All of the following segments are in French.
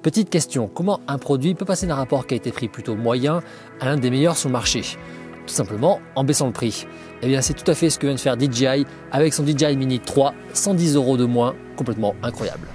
Petite question, comment un produit peut passer d'un rapport qualité-prix plutôt moyen à l'un des meilleurs sur le marché? Tout simplement en baissant le prix. Eh bien c'est tout à fait ce que vient de faire DJI avec son DJI Mini 3, 110 € de moins, complètement incroyable.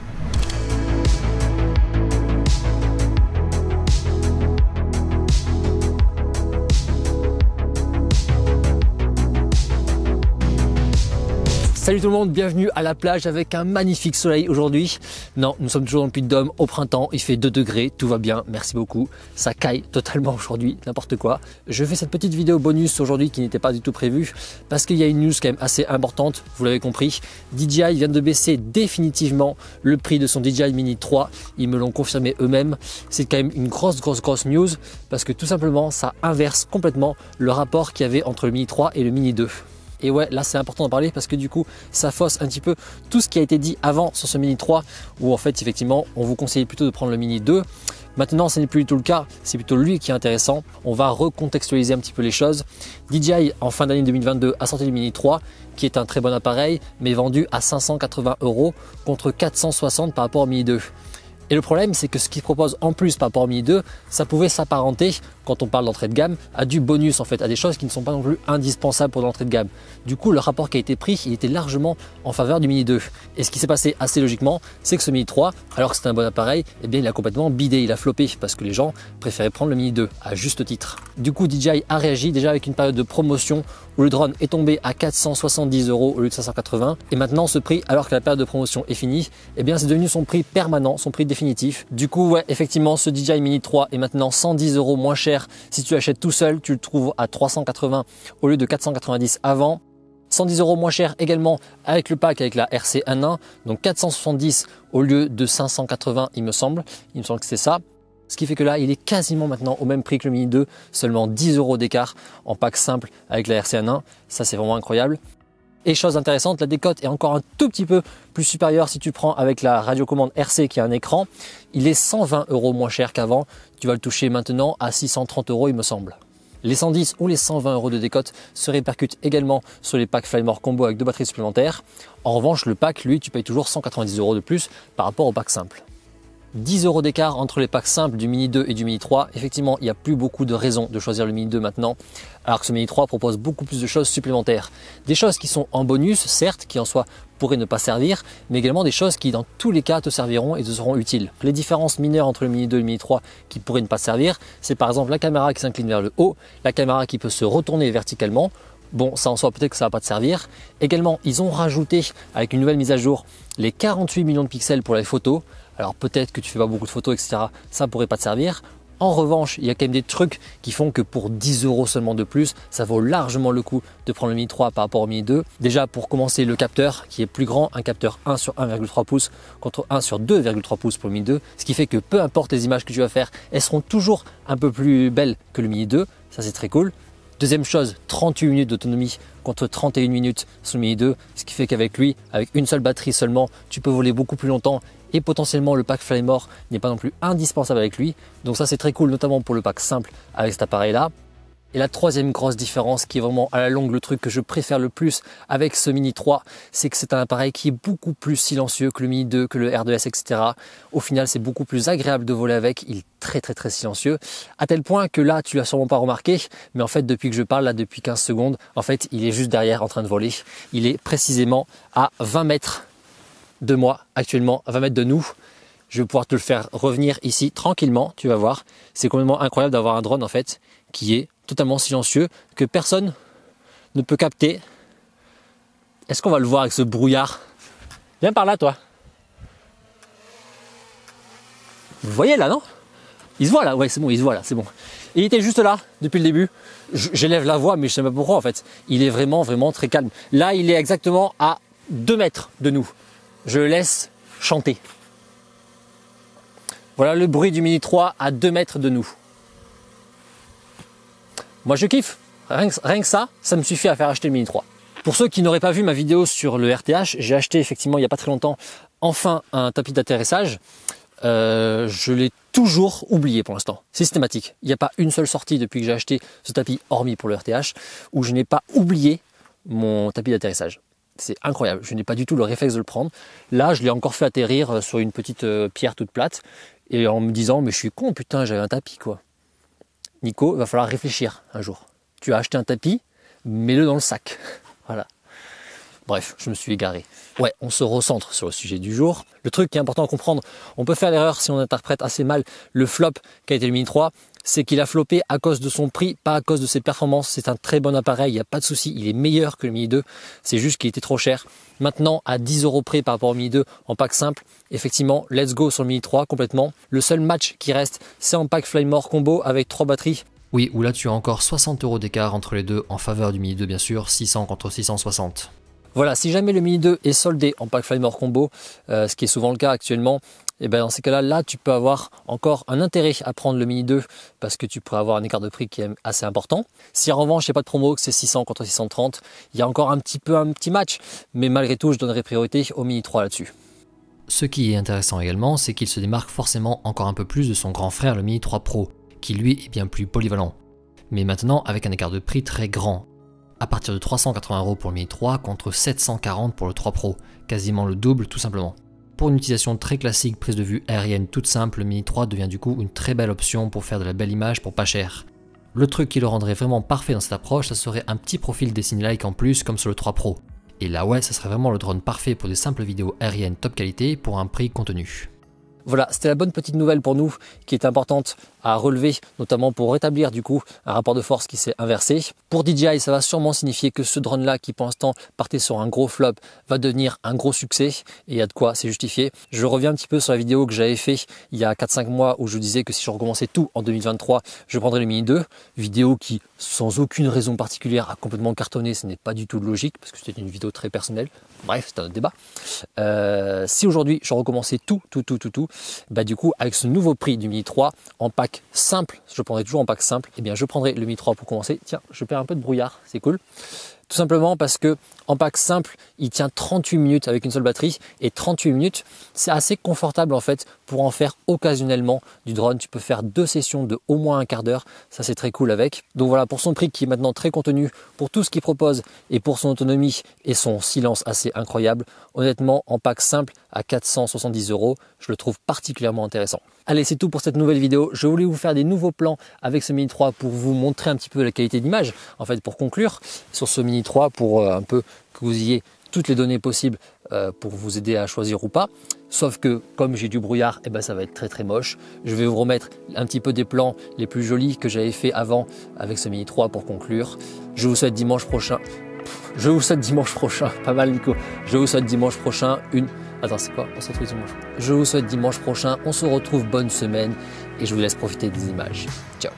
Salut tout le monde, bienvenue à la plage avec un magnifique soleil aujourd'hui. Non, nous sommes toujours dans le Puy-de-Dôme au printemps, il fait 2 degrés, tout va bien, merci beaucoup. Ça caille totalement aujourd'hui, n'importe quoi. Je fais cette petite vidéo bonus aujourd'hui qui n'était pas du tout prévue parce qu'il y a une news quand même assez importante, vous l'avez compris. DJI vient de baisser définitivement le prix de son DJI Mini 3, ils me l'ont confirmé eux-mêmes. C'est quand même une grosse news parce que tout simplement ça inverse complètement le rapport qu'il y avait entre le Mini 3 et le Mini 2. Et ouais, là c'est important d'en parler parce que du coup ça fausse un petit peu tout ce qui a été dit avant sur ce Mini 3 où en fait effectivement on vous conseillait plutôt de prendre le Mini 2. Maintenant ce n'est plus du tout le cas, c'est plutôt lui qui est intéressant. On va recontextualiser un petit peu les choses. DJI en fin d'année 2022 a sorti le Mini 3 qui est un très bon appareil mais vendu à 580 € contre 460 par rapport au Mini 2. Et le problème, c'est que ce qu'ils proposent en plus par rapport au Mini 2, ça pouvait s'apparenter, quand on parle d'entrée de gamme, à du bonus en fait, à des choses qui ne sont pas non plus indispensables pour l'entrée de gamme. Du coup, le rapport qui a été pris, il était largement en faveur du Mini 2. Et ce qui s'est passé assez logiquement, c'est que ce Mini 3, alors que c'était un bon appareil, eh bien il a complètement bidé, il a floppé, parce que les gens préféraient prendre le Mini 2, à juste titre. Du coup, DJI a réagi déjà avec une période de promotion où le drone est tombé à 470 € au lieu de 580. Et maintenant, ce prix, alors que la période de promotion est finie, eh bien c'est devenu son prix permanent, son prix définitif. Du coup, ouais, effectivement, ce DJI Mini 3 est maintenant 110 € moins cher. Si tu l'achètes tout seul, tu le trouves à 380 au lieu de 490 avant. 110 € moins cher également avec le pack avec la RC11, donc 470 au lieu de 580 il me semble que c'est ça. Ce qui fait que là, il est quasiment maintenant au même prix que le Mini 2, seulement 10 € d'écart en pack simple avec la RC11. Ça, c'est vraiment incroyable. Et chose intéressante, la décote est encore un tout petit peu plus supérieure si tu prends avec la radiocommande RC qui a un écran. Il est 120 € moins cher qu'avant. Tu vas le toucher maintenant à 630 € il me semble. Les 110 ou les 120 € de décote se répercutent également sur les packs Flymore Combo avec 2 batteries supplémentaires. En revanche, le pack, lui, tu payes toujours 190 € de plus par rapport au pack simple. 10 € d'écart entre les packs simples du Mini 2 et du Mini 3. Effectivement, il n'y a plus beaucoup de raisons de choisir le Mini 2 maintenant, alors que ce Mini 3 propose beaucoup plus de choses supplémentaires. Des choses qui sont en bonus, certes, qui en soi pourraient ne pas servir, mais également des choses qui dans tous les cas te serviront et te seront utiles. Les différences mineures entre le Mini 2 et le Mini 3 qui pourraient ne pas servir, c'est par exemple la caméra qui s'incline vers le haut, la caméra qui peut se retourner verticalement. Bon, ça en soi, peut-être que ça va pas te servir. Également, ils ont rajouté, avec une nouvelle mise à jour, les 48 millions de pixels pour les photos. Alors peut-être que tu fais pas beaucoup de photos, etc. Ça pourrait pas te servir. En revanche, il y a quand même des trucs qui font que pour 10 € seulement de plus, ça vaut largement le coup de prendre le Mini 3 par rapport au Mini 2. Déjà, pour commencer, le capteur qui est plus grand, un capteur 1 sur 1,3 pouces contre 1 sur 2,3 pouces pour le Mini 2. Ce qui fait que peu importe les images que tu vas faire, elles seront toujours un peu plus belles que le Mini 2. Ça, c'est très cool. Deuxième chose, 38 minutes d'autonomie contre 31 minutes sur le Mini 2, ce qui fait qu'avec lui, avec une seule batterie seulement, tu peux voler beaucoup plus longtemps et potentiellement le pack Flymore n'est pas non plus indispensable avec lui. Donc ça c'est très cool, notamment pour le pack simple avec cet appareil là. Et la troisième grosse différence qui est vraiment à la longue le truc que je préfère le plus avec ce Mini 3, c'est que c'est un appareil qui est beaucoup plus silencieux que le Mini 2, que le R2S, etc. Au final, c'est beaucoup plus agréable de voler avec. Il est très silencieux. À tel point que là, tu l'as sûrement pas remarqué, mais en fait, depuis que je parle, là, depuis 15 secondes, en fait, il est juste derrière en train de voler. Il est précisément à 20 mètres de moi, actuellement, à 20 mètres de nous. Je vais pouvoir te le faire revenir ici tranquillement, tu vas voir. C'est complètement incroyable d'avoir un drone, en fait, qui est totalement silencieux, que personne ne peut capter. Est-ce qu'on va le voir avec ce brouillard? Viens par là, toi. Vous voyez là, non? Il se voit là, ouais, c'est bon, il se voit là, c'est bon. Il était juste là depuis le début. J'élève la voix, mais je ne sais pas pourquoi en fait. Il est vraiment très calme. Là, il est exactement à 2 mètres de nous. Je le laisse chanter. Voilà le bruit du Mini 3 à 2 mètres de nous. Moi je kiffe, rien que ça me suffit à faire acheter le Mini 3. Pour ceux qui n'auraient pas vu ma vidéo sur le RTH, j'ai acheté effectivement il n'y a pas très longtemps enfin un tapis d'atterrissage. Je l'ai toujours oublié pour l'instant, systématique. Il n'y a pas une seule sortie depuis que j'ai acheté ce tapis, hormis pour le RTH, où je n'ai pas oublié mon tapis d'atterrissage. C'est incroyable, je n'ai pas du tout le réflexe de le prendre. Là, je l'ai encore fait atterrir sur une petite pierre toute plate et en me disant mais je suis con, putain, j'avais un tapis quoi. Nico, il va falloir réfléchir un jour. Tu as acheté un tapis, mets-le dans le sac. Voilà. Bref, je me suis égaré. Ouais, on se recentre sur le sujet du jour. Le truc qui est important à comprendre, on peut faire l'erreur si on interprète assez mal le flop qu'a été le Mini 3, c'est qu'il a floppé à cause de son prix, pas à cause de ses performances. C'est un très bon appareil, il n'y a pas de souci, il est meilleur que le Mini 2, c'est juste qu'il était trop cher. Maintenant, à 10 € près par rapport au Mini 2 en pack simple, effectivement, let's go sur le Mini 3 complètement. Le seul match qui reste, c'est en pack Flymore combo avec 3 batteries. Oui, où là tu as encore 60 € d'écart entre les deux en faveur du Mini 2 bien sûr, 600 contre 660. Voilà, si jamais le Mini 2 est soldé en pack Flymore combo, ce qui est souvent le cas actuellement, et ben dans ces cas-là, là tu peux avoir encore un intérêt à prendre le Mini 2 parce que tu pourrais avoir un écart de prix qui est assez important. Si en revanche il n'y a pas de promo, que c'est 600 contre 630, il y a encore un petit match, mais malgré tout je donnerai priorité au Mini 3 là-dessus. Ce qui est intéressant également, c'est qu'il se démarque forcément encore un peu plus de son grand frère le Mini 3 Pro, qui lui est bien plus polyvalent. Mais maintenant avec un écart de prix très grand, à partir de 380 € pour le Mini 3 contre 740 pour le 3 Pro, quasiment le double tout simplement. Pour une utilisation très classique, prise de vue aérienne toute simple, le Mini 3 devient du coup une très belle option pour faire de la belle image pour pas cher. Le truc qui le rendrait vraiment parfait dans cette approche, ça serait un petit profil Destiny-like en plus comme sur le 3 Pro. Et là ouais, ça serait vraiment le drone parfait pour des simples vidéos aériennes top qualité pour un prix contenu. Voilà, c'était la bonne petite nouvelle pour nous qui est importante à relever, notamment pour rétablir du coup un rapport de force qui s'est inversé. Pour DJI, ça va sûrement signifier que ce drone-là qui pour l'instant partait sur un gros flop va devenir un gros succès et il y a de quoi, c'est justifié. Je reviens un petit peu sur la vidéo que j'avais fait il y a 4-5 mois où je disais que si je recommençais tout en 2023, je prendrais le Mini 2. Vidéo qui, sans aucune raison particulière, a complètement cartonné, ce n'est pas du tout logique parce que c'était une vidéo très personnelle. Bref, c'est un autre débat. Si aujourd'hui je recommençais tout, bah du coup avec ce nouveau prix du Mini 3 en pack simple, je prendrai toujours en pack simple, et bien je prendrai le Mini 3 pour commencer. Tiens, je perds un peu de brouillard, c'est cool. Tout simplement parce que en pack simple, il tient 38 minutes avec une seule batterie et 38 minutes, c'est assez confortable en fait pour en faire occasionnellement du drone. Tu peux faire 2 sessions de au moins un quart d'heure, ça c'est très cool avec. Donc voilà, pour son prix qui est maintenant très contenu, pour tout ce qu'il propose et pour son autonomie et son silence assez incroyable, honnêtement en pack simple à 470 €, je le trouve particulièrement intéressant. Allez, c'est tout pour cette nouvelle vidéo. Je voulais vous faire des nouveaux plans avec ce Mini 3 pour vous montrer un petit peu la qualité d'image. En fait, pour conclure sur ce Mini 3, pour un peu que vous ayez toutes les données possibles pour vous aider à choisir ou pas. Sauf que comme j'ai du brouillard, et ben ça va être très moche. Je vais vous remettre un petit peu des plans les plus jolis que j'avais fait avant avec ce Mini 3 pour conclure. Je vous souhaite dimanche prochain. Pas mal Nico. Je vous souhaite dimanche prochain une... Attends, c'est quoi? On se retrouve dimanche. Je vous souhaite dimanche prochain. On se retrouve, bonne semaine et je vous laisse profiter des images. Ciao.